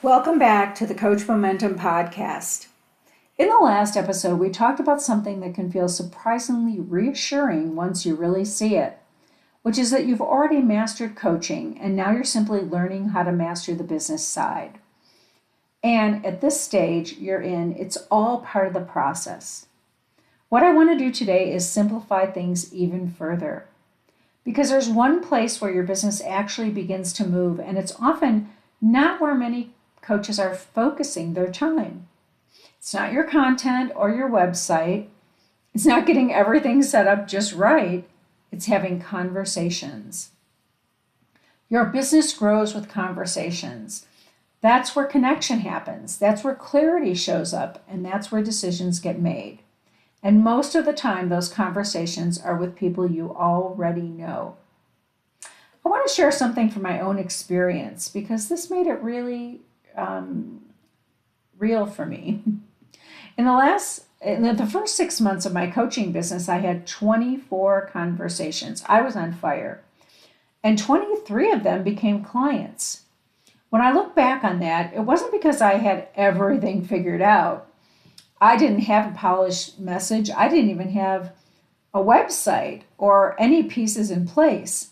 Welcome back to the Coach Momentum podcast. In the last episode, we talked about something that can feel surprisingly reassuring once you really see it, which is that you've already mastered coaching and now you're simply learning how to master the business side. And at this stage you're in, it's all part of the process. What I want to do today is simplify things even further. Because there's one place where your business actually begins to move, and it's often not where many coaches are focusing their time. It's not your content or your website. It's not getting everything set up just right. It's having conversations. Your business grows with conversations. That's where connection happens. That's where clarity shows up, and that's where decisions get made. And most of the time, those conversations are with people you already know. I want to share something from my own experience because this made it really real for me. In the first 6 months of my coaching business, I had 24 conversations. I was on fire. And 23 of them became clients. When I look back on that, it wasn't because I had everything figured out. I didn't have a polished message. I didn't even have a website or any pieces in place.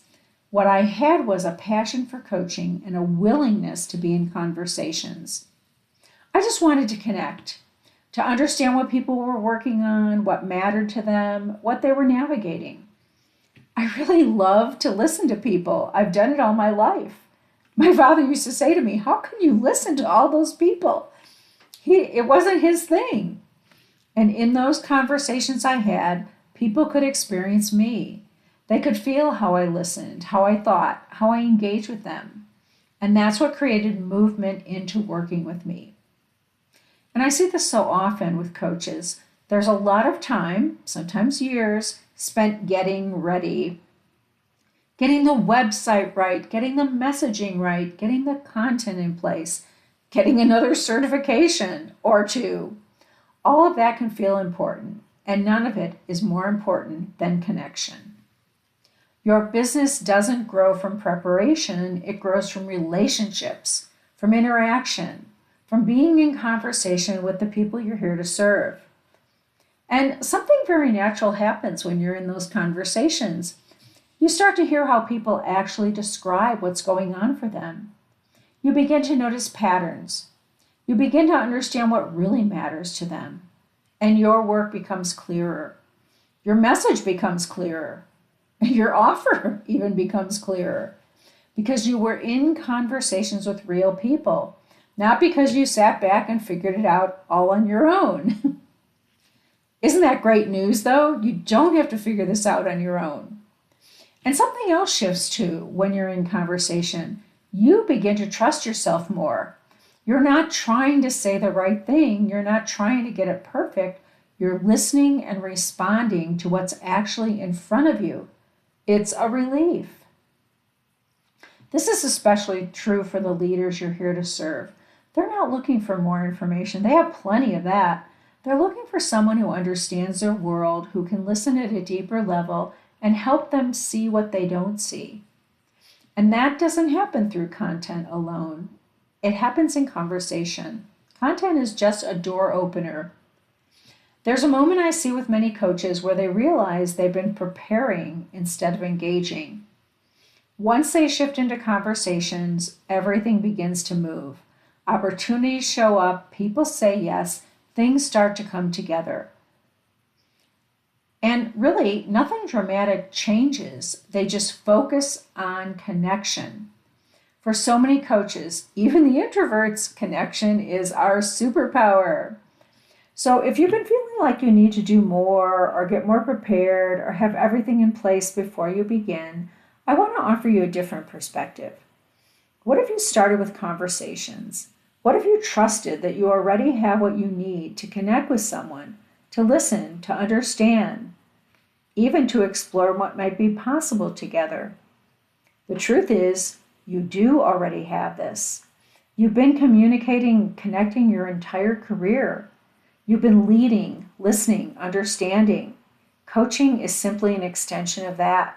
What I had was a passion for coaching and a willingness to be in conversations. I just wanted to connect, to understand what people were working on, what mattered to them, what they were navigating. I really love to listen to people. I've done it all my life. My father used to say to me, "How can you listen to all those people?" It wasn't his thing. And in those conversations I had, people could experience me. They could feel how I listened, how I thought, how I engaged with them. And that's what created movement into working with me. And I see this so often with coaches. There's a lot of time, sometimes years, spent getting ready, getting the website right, getting the messaging right, getting the content in place, getting another certification or two. All of that can feel important, and none of it is more important than connection. Your business doesn't grow from preparation, it grows from relationships, from interaction, from being in conversation with the people you're here to serve. And something very natural happens when you're in those conversations. You start to hear how people actually describe what's going on for them. You begin to notice patterns. You begin to understand what really matters to them. And your work becomes clearer. Your message becomes clearer. Your offer even becomes clearer because you were in conversations with real people, not because you sat back and figured it out all on your own. Isn't that great news, though? You don't have to figure this out on your own. And something else shifts too when you're in conversation. You begin to trust yourself more. You're not trying to say the right thing. You're not trying to get it perfect. You're listening and responding to what's actually in front of you. It's a relief. This is especially true for the leaders you're here to serve. They're not looking for more information. They have plenty of that. They're looking for someone who understands their world, who can listen at a deeper level and help them see what they don't see. And that doesn't happen through content alone. It happens in conversation. Content is just a door opener. There's a moment I see with many coaches where they realize they've been preparing instead of engaging. Once they shift into conversations, everything begins to move. Opportunities show up, people say yes, things start to come together. And really, nothing dramatic changes. They just focus on connection. For so many coaches, even the introverts, connection is our superpower. So if you've been feeling like you need to do more or get more prepared or have everything in place before you begin, I want to offer you a different perspective. What if you started with conversations? What if you trusted that you already have what you need to connect with someone, to listen, to understand, even to explore what might be possible together? The truth is, you do already have this. You've been communicating, connecting your entire career. You've been leading, listening, understanding. Coaching is simply an extension of that.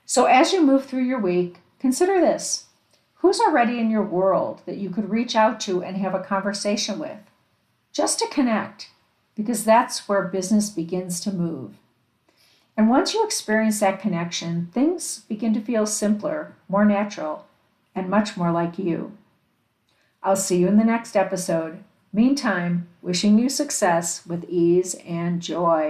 So as you move through your week, consider this. Who's already in your world that you could reach out to and have a conversation with? Just to connect, because that's where business begins to move. And once you experience that connection, things begin to feel simpler, more natural, and much more like you. I'll see you in the next episode. Meantime, wishing you success with ease and joy.